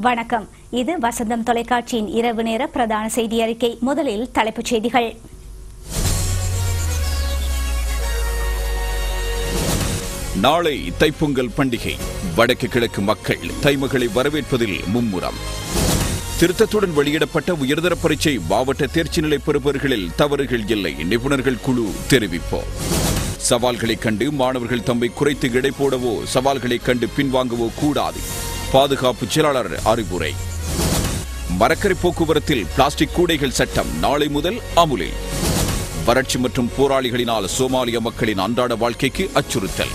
வணக்கம். இது வசந்தம் தொலைக்காட்சியின் இரவு நேர பிரதான செய்தி அறிக்கை. முதலில் தலைப்புச் செய்திகள். நாளை தைப்பொங்கல் பண்டிகை. வடக்கு கிழக்கு மக்கள் தைமகளை வரவேற்பதில் மும்முரம். திருத்தத்துடன் வெளியிடப்பட்ட உயர்தர பரீட்சை மாவட்ட தேர்ச்சி நிலை பெறுபவர்களில் தவறுகள் இல்லை, நிபுணர்கள் குழு தெரிவிப்பு. சவால்களைக் கண்டு மாணவர்கள் தம்மை குறைத்து எடை போடவோ சவால்களைக் கண்டு பின்வாங்கவோ கூடாது, பாதுகாப்பு செயலாளர் அறிவுரை. மரக்கரை போக்குவரத்தில் பிளாஸ்டிக் கூடைகள் சட்டம் நாளை முதல் அமுலில். வறட்சி மற்றும் போராளிகளினால் சோமாலிய மக்களின் அன்றாட வாழ்க்கைக்கு அச்சுறுத்தல்.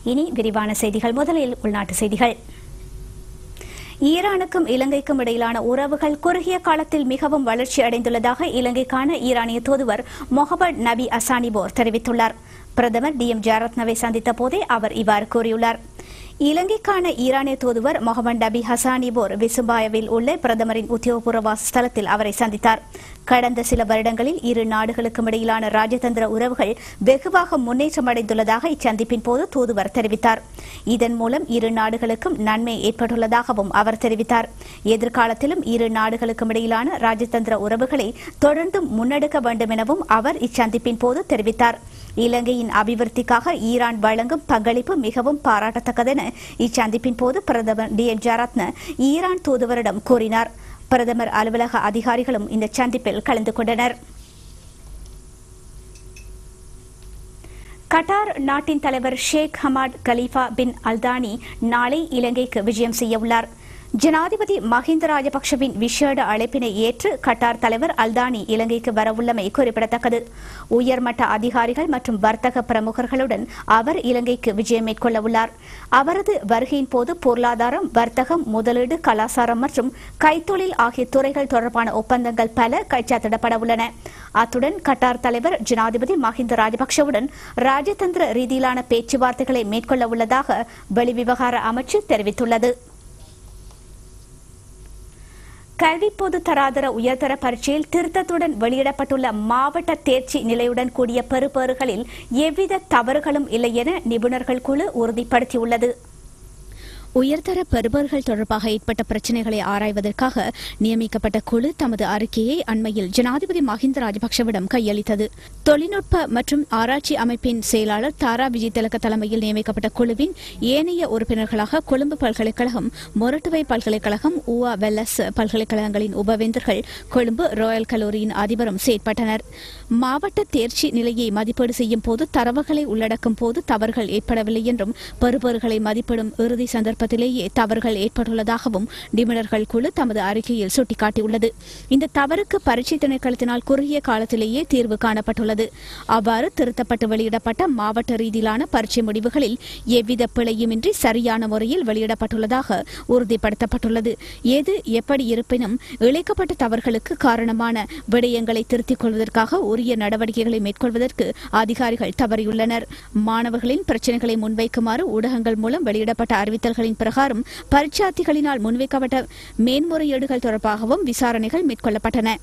இனி விரிவான செய்திகள். முதலில் உள்நாட்டு செய்திகள். ஈரானுக்கும் இலங்கைக்கும் இடையிலான உறவுகள் குறுகிய காலத்தில் மிகவும் வளர்ச்சி அடைந்துள்ளதாக இலங்கைக்கான ஈரானிய தூதுவர் முகமது நபி அசானிபோர் தெரிவித்துள்ளார். பிரதமர் DM ஜாரத்னவை சந்தித்த போதே அவர் இவ்வாறு கூறியுள்ளார். இலங்கைக்கான ஈரானிய தூதுவர் முகமது நபி ஹசானிபோர் விசும்பாயாவில் உள்ள பிரதமரின் உத்தியோகபூர்வ வாசஸ்தலத்தில் அவரை சந்தித்தார். கடந்த சில வருடங்களில் இரு நாடுகளுக்கும் இடையிலான ராஜதந்திர உறவுகள் வெகுவாக முன்னேற்றமடைந்துள்ளதாக இச்சந்திப்பின் போது தூதுவர் தெரிவித்தார். இதன் மூலம் இரு நாடுகளுக்கும் நன்மை ஏற்பட்டுள்ளதாகவும் அவர் தெரிவித்தார். எதிர்காலத்திலும் இரு நாடுகளுக்கும் இடையிலான ராஜதந்திர உறவுகளை தொடர்ந்து முன்னெடுக்க வேண்டும் எனவும் அவர் இச்சந்திப்பின் போது தெரிவித்தார். இலங்கையின் அபிவிருத்திக்காக ஈரான் வழங்கும் பங்களிப்பு மிகவும் பாராட்டத்தக்கதென இச்சந்திப்பின் போது பிரதமர் DM ஜாரத்ன ஈரான் தூதுவரிடம் கூறினார். பிரதமர் அலுவலக அதிகாரிகளும் இந்த சந்திப்பில் கலந்து கொண்டனர். கட்டார் நாட்டின் தலைவர் ஷேக் ஹமாட் கலீஃபா பின் அல்தானி நாளை இலங்கைக்கு விஜயம் செய்யவுள்ளார். ஜனாதிபதி மஹிந்த ராஜபக்ஷவின் விசேட அழைப்பினை ஏற்று கட்டார் தலைவர் அல்தானி இலங்கைக்கு வரவுள்ளமை குறிப்பிடத்தக்கது. உயர்மட்ட அதிகாரிகள் மற்றும் வர்த்தக பிரமுகர்களுடன் அவர் இலங்கைக்கு விஜயம் மேற்கொள்ளவுள்ளார். அவரது வருகையின் போது பொருளாதாரம், வர்த்தகம், முதலீடு, கலாச்சாரம் மற்றும் கைத்தொழில் ஆகிய துறைகள் தொடர்பான ஒப்பந்தங்கள் பல கைச்சாத்திடப்பட உள்ளன. அத்துடன் கட்டார் தலைவர் ஜனாதிபதி மஹிந்த ராஜபக்ஷவுடன் ராஜதந்திர ரீதியிலான பேச்சுவார்த்தைகளை மேற்கொள்ள உள்ளதாக வெளிவிவகார அமைச்சு தெரிவித்துள்ளது. கல்வி பொது தராதர உயர்தர பரீட்சையில் திருத்தத்துடன் வெளியிடப்பட்டுள்ள மாவட்ட தேர்ச்சி நிலையுடன் கூடிய பெறுபேறுகளில் எவ்வித தவறுகளும் இல்லை என நிபுணர்கள் குழு உறுதிப்படுத்தியுள்ளது. உயர்தர பெறுபவர்கள் தொடர்பாக ஏற்பட்ட பிரச்சினைகளை ஆராய்வதற்காக நியமிக்கப்பட்ட குழு தமது அறிக்கையை அண்மையில் ஜனாதிபதி மஹிந்த ராஜபக்ஷவிடம் கையளித்தது. தொழில்நுட்ப மற்றும் ஆராய்ச்சி அமைப்பின் செயலாளர் தாரா விஜயதிலக தலைமையில் நியமிக்கப்பட்ட குழுவின் ஏனைய உறுப்பினர்களாக கொழும்பு பல்கலைக்கழகம், மொரட்டுவை பல்கலைக்கழகம், ஊவா வெல்லஸ் பல்கலைக்கழகங்களின் உபவேந்தர்கள், கொழும்பு ராயல் கல்லூரியின் அதிபரும் செயற்பட்டனர். மாவட்ட தேர்ச்சி நிலையை மதிப்பீடு செய்யும் போது தரவுகளை உள்ளடக்கும் போது தவறுகள் ஏற்படவில்லை என்றும் பெறுபேறுகளை மதிப்பிடும் இறுதி சந்தர்ப்பத்திலேயே தவறுகள் ஏற்பட்டுள்ளதாகவும் நிபுணர்கள் குழு தமது அறிக்கையில் சுட்டிக்காட்டியுள்ளது. இந்த தவறுக்கு பரீட்சை திணைக்களத்தினால் குறுகிய காலத்திலேயே தீர்வு காணப்பட்டுள்ளது. அவ்வாறு திருத்தப்பட்டு வெளியிடப்பட்ட மாவட்ட ரீதியிலான பரீட்சை முடிவுகளில் எவ்வித பிழையுமின்றி சரியான முறையில் வெளியிடப்பட்டுள்ளதாக உறுதிப்படுத்தப்பட்டுள்ளது. எது எப்படி இருப்பினும் இழைக்கப்பட்ட தவறுகளுக்கு காரணமான விடயங்களை திருத்திக் கொள்வதற்காக உரிய நடவடிக்கைகளை மேற்கொள்வதற்கு அதிகாரிகள் தவறியுள்ளனர். மாணவர்களின் பிரச்சினைகளை முன்வைக்குமாறு ஊடகங்கள் மூலம் வெளியிடப்பட்ட அறிவித்தல்களின் பிரகாரம் பரீட்சார்த்திகளினால் முன்வைக்கப்பட்ட மேன்முறையீடுகள் தொடர்பாகவும் விசாரணைகள் மேற்கொள்ளப்பட்டன.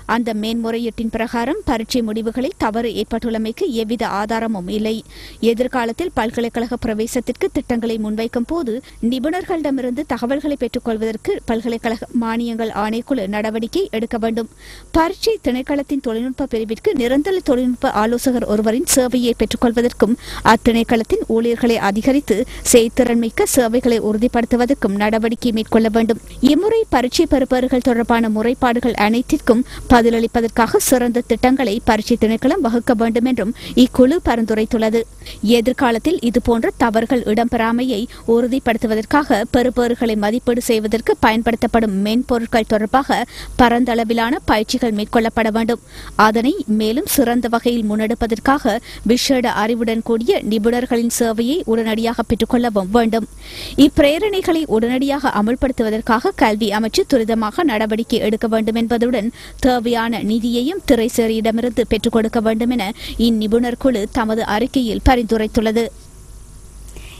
அந்த மேன்முறையீட்டின் பிரகாரம் பரீட்சை முடிவுகளில் தவறு ஏற்பட்டுள்ளமைக்கு எவ்வித ஆதாரமும் இல்லை. எதிர்காலத்தில் பல்கலைக்கழக பிரவேசத்திற்கு திட்டங்களை முன்வைக்கும் போது நிபுணர்களிடமிருந்து தகவல்களை பெற்றுக் கொள்வதற்கு பல்கலைக்கழக மானியங்கள் ஆணைக்குழு நடவடிக்கை எடுக்க வேண்டும். பரீட்சை திணைக்களத்தின் தொழில்நுட்ப பிரிவிற்கு நிரந்தர தொழில்நுட்ப ஆலோசகர் ஒருவரின் சேவையை பெற்றுக் கொள்வதற்கும் அத்திணைக்களத்தின் ஊழியர்களை அதிகரித்து செயற்திறன்மிக்க சேவைகளை உறுதிப்படுத்துவதற்கும் நடவடிக்கை மேற்கொள்ள வேண்டும். இம்முறை பரீட்சை பெறுபவர்கள் தொடர்பான முறைப்பாடுகள் அனைத்திற்கும் பதிலளிப்பதற்காக சிறந்த திட்டங்களை பரீட்சை திணைக்களம் வகுக்க வேண்டும் என்றும் இக்குழு பரிந்துரைத்துள்ளது. எதிர்காலத்தில் இதுபோன்ற தவறுகள் இடம்பெறாமையை உறுதிப்படுத்துவதற்காக பெறுபேறுகளை மதிப்பீடு செய்வதற்கு பயன்படுத்தப்படும் மென்பொருட்கள் தொடர்பாக பரந்தளவிலான பயிற்சிகள் மேற்கொள்ளப்பட வேண்டும். அதனை மேலும் சிறந்த வகையில் முன்னெடுப்பதற்காக விசேட அறிவுடன் கூடிய நிபுணர்களின் சேவையை உடனடியாக பெற்றுக்கொள்ளவும் வேண்டும். இப்பிரேரணைகளை உடனடியாக அமல்படுத்துவதற்காக கல்வி அமைச்சு துரிதமாக நடவடிக்கை எடுக்க வேண்டும் என்பதுடன் தேவையான நிதியையும் திரைசேரியிடமிருந்து பெற்றுக் கொடுக்க வேண்டும் என இந்நிபுணர் குழு தமது அறிக்கையில் பரிந்துரைத்துள்ளது.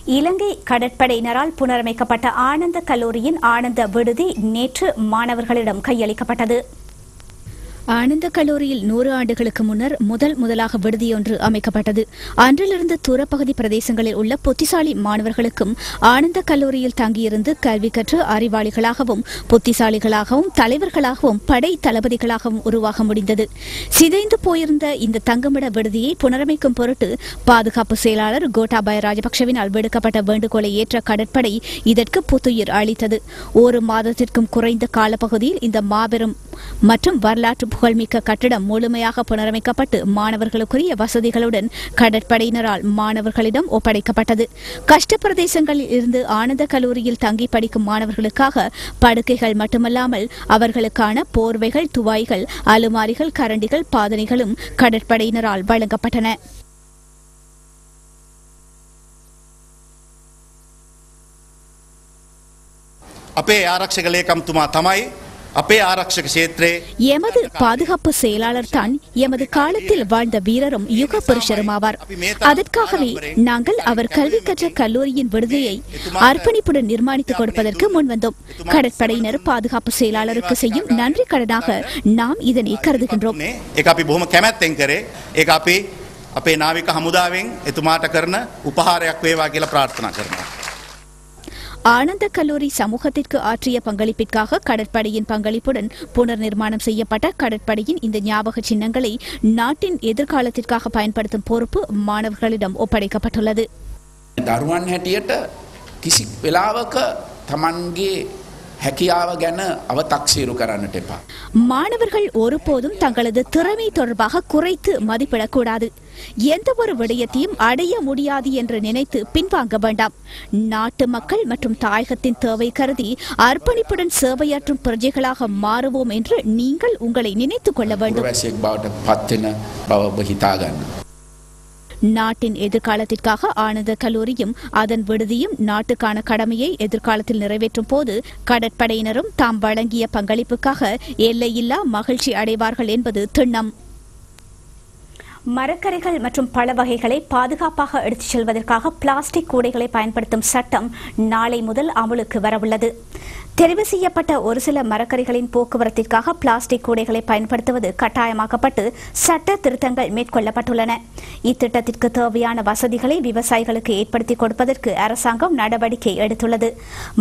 இலங்கை கடற்படையினரால் புனரமைக்கப்பட்ட ஆனந்த கல்லூரியின் ஆனந்த விடுதி நேற்று மாணவர்களிடம் கையளிக்கப்பட்டது. ஆனந்த கல்லூரியில் 100 ஆண்டுகளுக்கு முன்னர் முதலாக விடுதியொன்று அமைக்கப்பட்டது. அன்றிலிருந்து தூரப்பகுதி பிரதேசங்களில் உள்ள புத்திசாலி மாணவர்களுக்கும் ஆனந்த கல்லூரியில் தங்கியிருந்து கல்வி கற்று அறிவாளிகளாகவும் புத்திசாலிகளாகவும் தலைவர்களாகவும் படை தளபதிகளாகவும் உருவாக முடிந்தது. சிதைந்து போயிருந்த இந்த தங்குமிட விடுதியை புனரமைக்கும் பொருட்டு பாதுகாப்பு செயலாளர் கோட்டாபய ராஜபக்சவினால் விடுக்கப்பட்ட வேண்டுகோளை ஏற்ற கடற்படை இதற்கு புத்துயிர் அளித்தது. 1 மாதத்திற்கும் குறைந்த காலப்பகுதியில் இந்த மாபெரும் மற்றும் வரலாற்று புகழ்மிக்க கட்டிடம் முழுமையாக புனரமைக்கப்பட்டு மாணவர்களுக்குரிய வசதிகளுடன் கடற்படையினரால் மாணவர்களிடம் ஒப்படைக்கப்பட்டது. கஷ்ட பிரதேசங்களில் இருந்து ஆனந்த கல்லூரியில் தங்கி படிக்கும் மாணவர்களுக்காக படுக்கைகள் மட்டுமல்லாமல் அவர்களுக்கான போர்வைகள், துவாய்கள், அலுமாரிகள், கரண்டிகள், பாதனைகளும் கடற்படையினரால் வழங்கப்பட்டன. අපේ ආරක්ෂක ලේකම්තුමා තමයි අපේ ආරක්ෂක ක්ෂේත්‍රයේ எமது பாதுகாப்பு செயலாளர் தான் எமது காலத்தில் வாழ்ந்த வீரரும் யுக புருஷரும் ஆவார். அதற்காகவே நாங்கள் அவர் கல்வி கற்ற கல்லூரியின் விடுதியை அர்ப்பணிப்புடன் நிர்மாணித்துக் கொடுப்பதற்கு முன்வந்தோம். கடற்படையினர் பாதுகாப்பு செயலாளருக்கு செய்யும் நன்றி கடனாக நாம் இதனை கருதுகின்றோம். ඒක අපි බොහොම කැමැත්තෙන් කරේ. ඒක අපි අපේ නාවික හමුදාවෙන් එතුමාට කරන උපහාරයක් වේවා කියලා ප්‍රාර්ථනා කරනවා. ஆனந்த கல்லூரி சமூகத்திற்கு ஆற்றிய பங்களிப்பிற்காக கடற்படையின் பங்களிப்புடன் புனர் நிர்மாணம் செய்யப்பட்ட கடற்படையின் இந்த ஞாபக சின்னங்களை நாட்டின் எதிர்காலத்திற்காக பயன்படுத்தும் பொறுப்பு மாணவர்களிடம் ஒப்படைக்கப்பட்டுள்ளது. දරුවන් හැටියට කිසි වෙලාවක තමන්ගේ හැකියාව ගැන අව탁සීරු කරන්නට එපා. மாணவர்கள் ஒருபோதும் தங்களது திறமை தொடர்பாக குறைத்து மதிப்பிடக்கூடாது. எந்த ஒரு விடயத்தையும் அடைய முடியாது என்று நினைத்து பின்வாங்க வேண்டாம். நாட்டு மக்கள் மற்றும் தாயகத்தின் தேவை கருதி அர்ப்பணிப்புடன் சேவையாற்றும் பிரஜைகளாக மாறுவோம் என்று நீங்கள் உங்களை நினைத்துக் கொள்ள வேண்டும். நாட்டின் எதிர்காலத்திற்காக ஆனந்த கல்லூரியும் அதன் விடுதியும் நாட்டுக்கான கடமையை எதிர்காலத்தில் நிறைவேற்றும் போது கடற்படையினரும் தாம் வழங்கிய பங்களிப்புக்காக எல்லையில்லா மகிழ்ச்சி அடைவார்கள் என்பது திண்ணம். மரக்கரைகள் மற்றும் பழ வகைகளை பாதுகாப்பாக எடுத்துச் செல்வதற்காக பிளாஸ்டிக் கூடைகளை பயன்படுத்தும் சட்டம் நாளை முதல் அமலுக்கு வரவுள்ளது. தெரிவு செய்யப்பட்ட ஒரு சில மரக்கரைகளின் போக்குவரத்திற்காக பிளாஸ்டிக் கூடைகளை பயன்படுத்துவது கட்டாயமாக்கப்பட்டு சட்ட திருத்தங்கள் மேற்கொள்ளப்பட்டுள்ளன. இத்திட்டத்திற்கு தேவையான வசதிகளை விவசாயிகளுக்கு ஏற்படுத்தி கொடுப்பதற்கு அரசாங்கம் நடவடிக்கை எடுத்துள்ளது.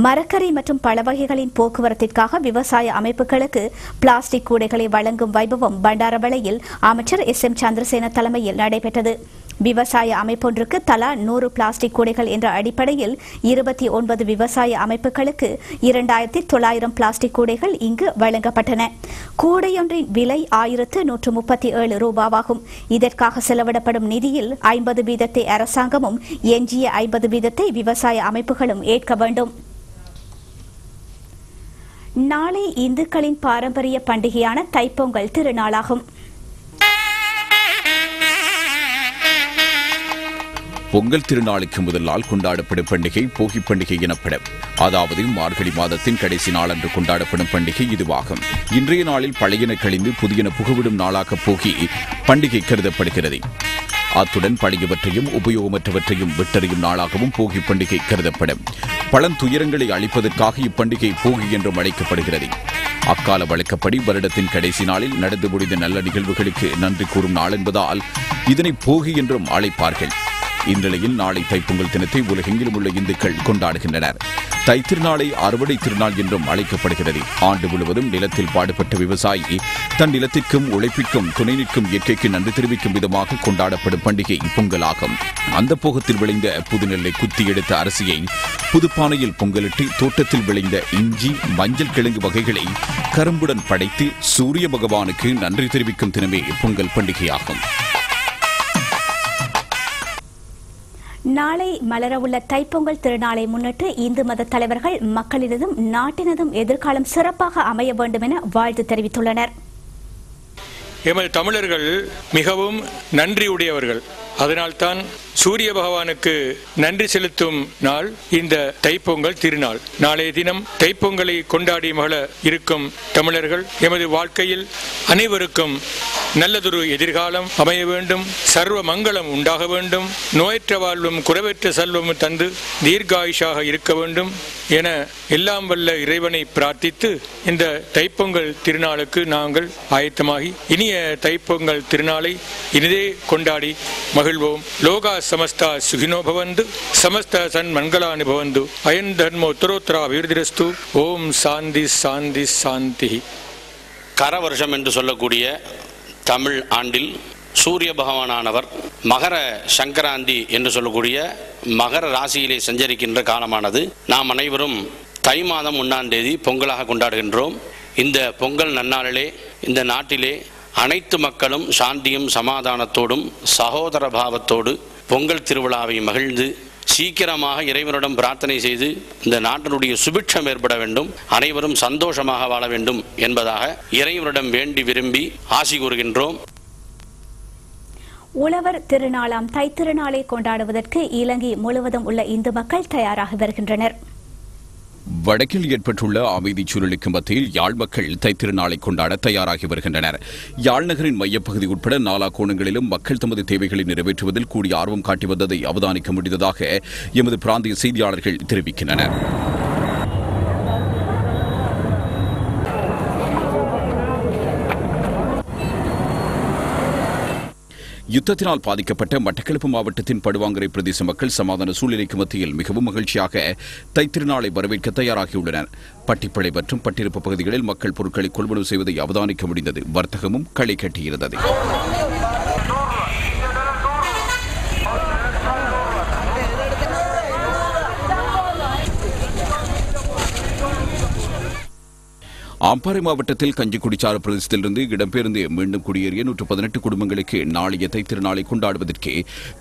மரக்கரை மற்றும் பழ வகைகளின் போக்குவரத்திற்காக விவசாய அமைப்புகளுக்கு பிளாஸ்டிக் கூடைகளை வழங்கும் வைபவம் பண்டாரவளையில் அமைச்சர் SM சந்திரசேன தலைமையில் நடைபெற்றது. விவசாய அமைப்பொன்றுக்கு தலா 100 பிளாஸ்டிக் கூடைகள் என்ற அடிப்படையில் 29 விவசாய அமைப்புகளுக்கு 2900 பிளாஸ்டிக் கூடைகள் இங்கு வழங்கப்பட்டன. கூடையொன்றின் விலை 1137 ரூபாவாகும். இதற்காக செலவிடப்படும் நிதியில் 50 வீதத்தை அரசாங்கமும் எஞ்சிய 50 வீதத்தை விவசாய அமைப்புகளும் ஏற்க வேண்டும். நாளை இந்துக்களின் பாரம்பரிய பண்டிகையான தைப்பொங்கல் திருநாளாகும். பொங்கல் திருநாளுக்கு முதல் நாள் கொண்டாடப்படும் பண்டிகை போகி பண்டிகை எனப்படும். அதாவது மார்கழி மாதத்தின் கடைசி நாளன்று கொண்டாடப்படும் பண்டிகை இதுவாகும். இன்றைய நாளில் பழையன கழிந்து புதியன புகவிடும் நாளாக போகி பண்டிகை கருதப்படுகிறது. அத்துடன் பழையவற்றையும் உபயோகமற்றவற்றையும் விட்டறியும் நாளாகவும் போகி பண்டிகை கருதப்படும். பழந்துயரங்களை அழிப்பதற்காக இப்பண்டிகை போகி என்றும் அழைக்கப்படுகிறது. அக்கால வழக்கப்படி வருடத்தின் கடைசி நாளில் நடந்து முடிந்த நல்ல நிகழ்வுகளுக்கு நன்றி கூறும் நாள் என்பதால் இதனை போகி என்றும் அழைப்பார்கள். இந்நிலையில் நாளை தைப்பொங்கல் தினத்தை உலகெங்கிலும் உள்ள இந்துக்கள் கொண்டாடுகின்றனர். தைத்திருநாளை அறுவடை திருநாள் என்றும் அழைக்கப்படுகிறது. ஆண்டு முழுவதும் நிலத்தில் பாடுபட்ட விவசாயி தன் நிலத்திற்கும் உழைப்பிற்கும் துணை நிற்கும் இயற்கைக்கு நன்றி தெரிவிக்கும் விதமாக கொண்டாடப்படும் பண்டிகை பொங்கலாகும். அந்த போகத்தில் விளைந்த புதுநெல்லை குத்தி எடுத்த அரிசியை புதுப்பானையில் பொங்கலிட்டு தோட்டத்தில் விளைந்த இஞ்சி, மஞ்சள் கிழங்கு வகைகளை கரும்புடன் படைத்து சூரிய பகவானுக்கு நன்றி தெரிவிக்கும் தினமே பொங்கல் பண்டிகையாகும். நாளை மலரவுள்ள தைப்பொங்கல் திருநாளை முன்னிட்டு இந்து மத தலைவர்கள் மக்களினதும் நாட்டினதும் எதிர்காலம் சிறப்பாக அமைய வேண்டும் என வாழ்த்து தெரிவித்துள்ளனர். எமது தமிழர்கள் மிகவும் நன்றியுடையவர்கள். அதனால்தான் சூரிய பகவானுக்கு நன்றி செலுத்தும் நாள் இந்த தைப்பொங்கல் திருநாள். நாளைய தினம் தைப்பொங்கலை கொண்டாடி மகள இருக்கும் தமிழர்கள் எமது வாழ்க்கையில் அனைவருக்கும் நல்லதொரு எதிர்காலம் அமைய வேண்டும், சர்வ மங்களம் உண்டாக வேண்டும், நோயற்ற வாழ்வும் குறைவற்ற செல்வமும் தந்து தீர்காயுஷாக இருக்க வேண்டும் என எல்லாம் வல்ல இறைவனை பிரார்த்தித்து இந்த தைப்பொங்கல் திருநாளுக்கு நாங்கள் ஆயத்தமாகி இனிய தைப்பொங்கல் திருநாளை இனிதே கொண்டாடி மகிழ்வோம். லோகா சமஸ்தா சுகினோ பவந்து சமஸ்த சன் மங்களானி பவந்து அயன் தர்மோ உத்தரோத்தரா அபிவிருத்திரஸ்து. ஓம் சாந்தி சாந்தி சாந்தி. கரவருஷம் என்று சொல்லக்கூடிய தமிழ் ஆண்டில் சூரிய பகவானானவர் மகர சங்கராந்தி என்று சொல்லக்கூடிய மகர ராசியிலே சஞ்சரிக்கின்ற காலமானது நாம் அனைவரும் தை மாதம் 1ஆம் தேதி பொங்கலாக கொண்டாடுகின்றோம். இந்த பொங்கல் நன்னாளிலே இந்த நாட்டிலே அனைத்து மக்களும் சாந்தியும் சமாதானத்தோடும் சகோதர பாவத்தோடு பொங்கல் திருவிழாவை மகிழ்ந்து சீக்கிரமாக இறைவனிடம் பிரார்த்தனை செய்து இந்த நாட்டினுடைய சுபிட்சம் ஏற்பட வேண்டும், அனைவரும் சந்தோஷமாக வாழ வேண்டும் என்பதாக இறைவனிடம் வேண்டி விரும்பி ஆசி கூறுகின்றோம். உழவர் திருநாளாம் தைத்திருநாளை கொண்டாடுவதற்கு இலங்கை முழுவதும் உள்ள இந்து மக்கள் தயாராகி வருகின்றனர். வடக்கில் ஏற்பட்டுள்ள அமைதிச் சூழலுக்கு மத்தியில் யாழ் மக்கள் தைத்திருநாளை கொண்டாட தயாராகி வருகின்றனர். யாழ் நகரின் மையப்பகுதி உட்பட 4 கோணங்களிலும் மக்கள் தமது தேவைகளை நிறைவேற்றுவதில் கூடிய ஆர்வம் காட்டி வந்ததை அவதானிக்க முடிந்ததாக எமது பிராந்திய செய்தியாளர்கள் தெரிவிக்கின்றனர். யுத்தத்தினால் பாதிக்கப்பட்ட மட்டக்களப்பு மாவட்டத்தின் படுவாங்கரை பிரதேச மக்கள் சமாதான சூழ்நிலைக்கு மத்தியில் மிகவும் மகிழ்ச்சியாக தைத்திருநாளை வரவேற்க தயாராகியுள்ளனர். பட்டிப்பளை மற்றும் பட்டிருப்பு பகுதிகளில் மக்கள் பொருட்களை கொள்வனவு செய்வதை அவதானிக்க முடிந்தது. வர்த்தகமும் களை கட்டியிருந்தது. அம்பாறை மாவட்டத்தில் கஞ்சிக்குடிச்சாறு பிரதேசத்திலிருந்து இடம்பெயர்ந்து மீண்டும் குடியேறிய 118 குடும்பங்களுக்கு நாளைய தைத்திருநாளை கொண்டாடுவதற்கு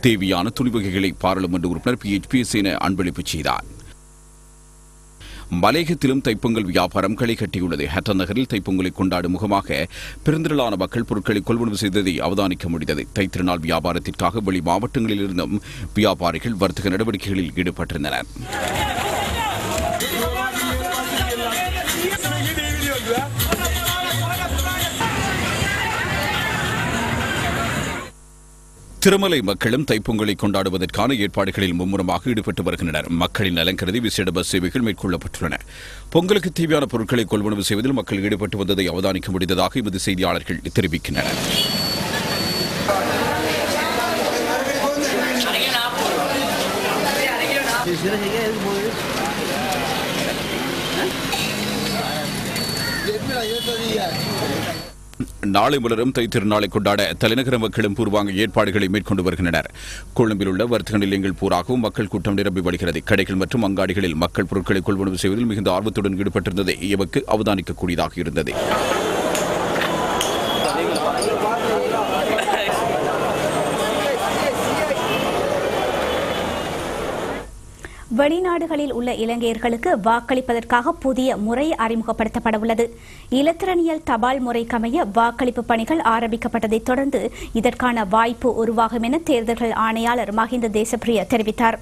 தேவையான துணிவகைகளை பாராளுமன்ற உறுப்பினர் PHPS அன்பளிப்பு செய்தார். மலையகத்திலும் தைப்பொங்கல் வியாபாரம் களை கட்டியுள்ளது. ஹட்டன் நகரில் தைப்பொங்கலை கொண்டாடும் முகமாக பெருந்திரளான மக்கள் பொருட்களை கொள்வனவு செய்ததை அவதானிக்க முடிந்தது. தைத்திருநாள் வியாபாரத்திற்காக வெளி மாவட்டங்களிலிருந்தும் வியாபாரிகள் வர்த்தக நடவடிக்கைகளில் ஈடுபட்டிருந்தனர். திருமலை மக்களும் தைப்பொங்கலை கொண்டாடுவதற்கான ஏற்பாடுகளில் மும்முரமாக ஈடுபட்டு வருகின்றனர். மக்களின் நலன் கருதி விசேட பஸ் சேவைகள் மேற்கொள்ளப்பட்டுள்ளன. பொங்கலுக்கு தேவையான பொருட்களை கொள்வனவு செய்வதில் மக்கள் ஈடுபட்டு வந்ததை அவதானிக்க முடிந்ததாக எமது செய்தியாளர்கள் தெரிவிக்கின்றனர். நாளை மலரும் தைத்திருநாளை கொண்டாட தலைநகர மக்களும் பூர்வாங்க ஏற்பாடுகளை மேற்கொண்டு வருகின்றனர். கொழும்பில் உள்ள வர்த்தக நிலையங்கள் பூராகவும் மக்கள் கூட்டம் நிரம்பி வருகிறது. கடைகள் மற்றும் அங்காடிகளில் மக்கள் பொருட்களை கொள்வனவு செய்வதில் மிகுந்த ஆர்வத்துடன் ஈடுபட்டிருந்ததை எமக்கு அவதானிக்கக்கூடியதாக இருந்தது. வெளிநாடுகளில் உள்ள இலங்கையர்களுக்கு வாக்களிப்பதற்காக புதிய முறை அறிமுகப்படுத்தப்பட உள்ளது. இலத்திரனியல் தபால் முறைக்கமைய வாக்களிப்பு பணிகள் ஆரம்பிக்கப்பட்டதைத் தொடர்ந்து இதற்கான வாய்ப்பு உருவாகும் என தேர்தல்கள் ஆணையாளர் மஹிந்த தேசப்பிரிய தெரிவித்தார்.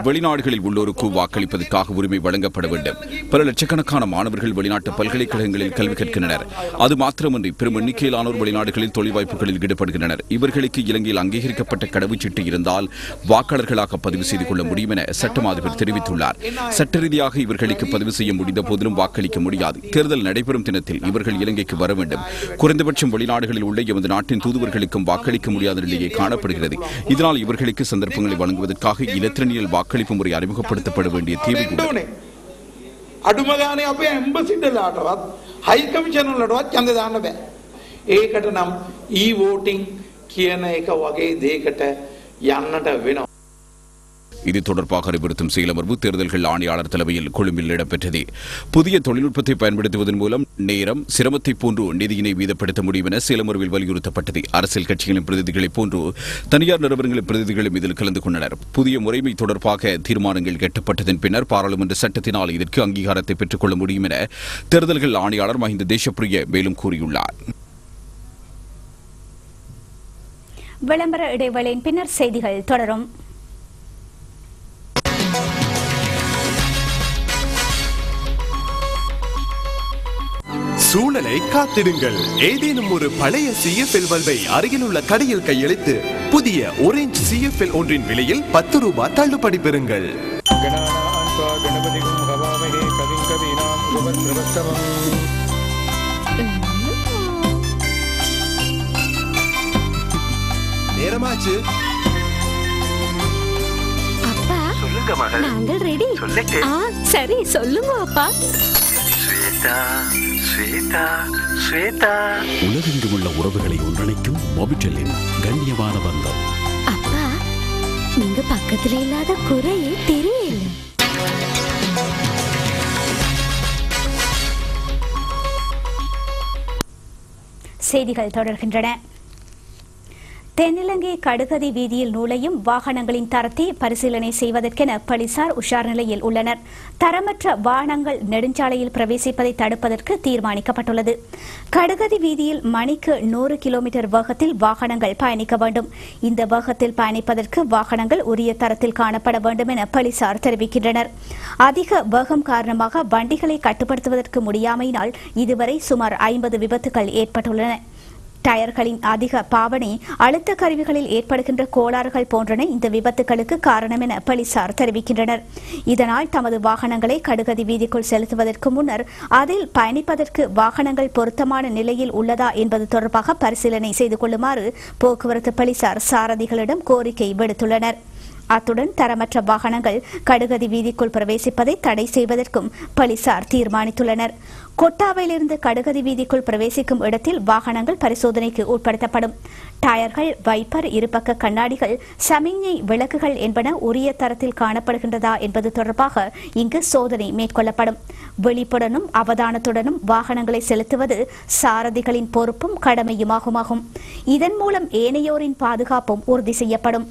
வெளிநாடுகளில் உள்ளோருக்கு வாக்களிப்பதற்காக உரிமை வழங்கப்பட வேண்டும். பல லட்சக்கணக்கான மாணவர்கள் வெளிநாட்டு பல்கலைக்கழகங்களில் கல்வி கற்கின்றனர். அது மாத்திரமன்றி பெரும் எண்ணிக்கையிலானோர் வெளிநாடுகளில் தொழில் வாய்ப்புகளில் ஈடுபடுகின்றனர். இவர்களுக்கு இலங்கையில் அங்கீகரிக்கப்பட்ட கடவுச்சீட்டு இருந்தால் வாக்காளர்களாக பதிவு செய்து கொள்ள முடியும் என சட்ட அதிபர் தெரிவித்துள்ளார். சட்ட ரீதியாக இவர்களுக்கு பதிவு செய்ய முடிந்த போதிலும் வாக்களிக்க முடியாது. தேர்தல் நடைபெறும் தினத்தில் இவர்கள் இலங்கைக்கு வர வேண்டும். குறைந்தபட்சம் வெளிநாடுகளில் உள்ள எமது நாட்டின் தூதுவர்களுக்கும் வாக்களிக்க முடியாத நிலையை காணப்படுகிறது. இதனால் இவர்களுக்கு சந்தர்ப்பங்களை வழங்குவதற்காக இலத்திரனியல் வாக்களிப்பு முறை அறிமுகப்படுத்தப்பட வேண்டிய தேவை உள்ளது. අඩුමගානේ අපේ ඇම්බසිඩලාටවත් හයි කමිෂන් වලටවත් ඡන්ද දාන්න බෑ. ඒකට නම් E voting කියන එක වගේ දෙයකට යන්නට වෙනවා. இது தொடர்பாக அறிவுறுத்தும் செயலமர்வு தேர்தல்கள் ஆணையாளர் தலைமையில் கொழும்பில் இடம்பெற்றது. புதிய தொழில்நுட்பத்தை பயன்படுத்துவதன் மூலம் நேரம் சிரமத்தை போன்று நிதியினை வீதப்படுத்த முடியும் என செயலமர்வில் வலியுறுத்தப்பட்டது. அரசியல் கட்சிகளின் பிரதிநிதிகளைப் போன்று தனியார் நிறுவனங்களின் பிரதிநிதிகளும் இதில் கலந்து கொண்டனர். புதிய முறைமை தொடர்பாக தீர்மானங்கள் எட்டப்பட்டதன் பின்னர் பாராளுமன்ற சட்டத்தினால் இதற்கு அங்கீகாரத்தை பெற்றுக் கொள்ள முடியும் என தேர்தல்கள் ஆணையாளர் மஹிந்த தேசப்பிரிய மேலும் கூறியுள்ளார். விளம்பர இடைவேளையின் பின்னர் செய்திகள் தொடரும். சூழலை காத்திடுங்கள். ஏதேனும் ஒரு பழைய CFL பல்பை அருகில் உள்ள கடையில் கையளித்து புதிய orange CFL ஒன்றின் விலையில் 10 ரூபாய் தள்ளுபடி பெறுங்கள். நேரமாச்சு. அப்பா சொல்லுங்க மகள். நாங்கள் ரெடி. சரி சொல்லுங்க அப்பா. ஸ்வேதா ஸ்வேதா ஸ்வேதா. உலகெங்கும் உள்ள உறவுகளை ஒன்றிணைக்கும் மொபிட்டலின் கண்ணியமான பந்தம். அப்பா நீங்க பக்கத்துல இல்லாத குறையே தெரியல. செய்திகள் தொடர்கின்றன. தென்னிலங்கை கடுகதி வீதியில் நுழையும் வாகனங்களின் தரத்தை பரிசீலனை செய்வதற்கென போலீசார் உஷார் நிலையில் உள்ளனர். தரமற்ற வாகனங்கள் நெடுஞ்சாலையில் பிரவேசிப்பதை தடுப்பதற்கு தீர்மானிக்கப்பட்டுள்ளது. கடுகதி வீதியில் மணிக்கு 100 கிலோமீட்டர் வேகத்தில் வாகனங்கள் பயணிக்க வேண்டும். இந்த வேகத்தில் பயணிப்பதற்கு வாகனங்கள் உரிய தரத்தில் காணப்பட வேண்டும் என போலீசார் தெரிவிக்கின்றனர். அதிக வேகம் காரணமாக வண்டிகளை கட்டுப்படுத்துவதற்கு முடியாமையினால் இதுவரை சுமார் 50 விபத்துகள் ஏற்பட்டுள்ளன. டயர்களின் அதிக பாவனை, அழுத்த கருவிகளில் ஏற்படுகின்ற கோளாறுகள் போன்றன இந்த விபத்துகளுக்கு காரணம் என போலீசார் தெரிவிக்கின்றனர். இதனால் தமது வாகனங்களை கடுகதி வீதிக்குள் செலுத்துவதற்கு முன்னர் அதில் பயணிப்பதற்கு வாகனங்கள் பொருத்தமான நிலையில் உள்ளதா என்பது தொடர்பாக பரிசீலனை செய்து கொள்ளுமாறு போக்குவரத்து போலீசார் சாரதிகளிடம் கோரிக்கை விடுத்துள்ளனர். அத்துடன் தரமற்ற வாகனங்கள் கடுகதி வீதிக்குள் பிரவேசிப்பதை தடை செய்வதற்கும் போலீசார் தீர்மானித்துள்ளனர். கொட்டாவையிலிருந்து கடுகதி வீதிக்குள் பிரவேசிக்கும் இடத்தில் வாகனங்கள் பரிசோதனைக்கு உட்படுத்தப்படும். டயர்கள், வைப்பர், இருபக்க கண்ணாடிகள், சமிஞ்ஞை விளக்குகள் என்பன உரிய தரத்தில் காணப்படுகின்றதா என்பது தொடர்பாக இங்கு சோதனை மேற்கொள்ளப்படும். விழிப்புடனும் அவதானத்துடனும் வாகனங்களை செலுத்துவது சாரதிகளின் பொறுப்பும் கடமையுமாகும். இதன் மூலம் ஏனையோரின் பாதுகாப்பும் உறுதி செய்யப்படும்.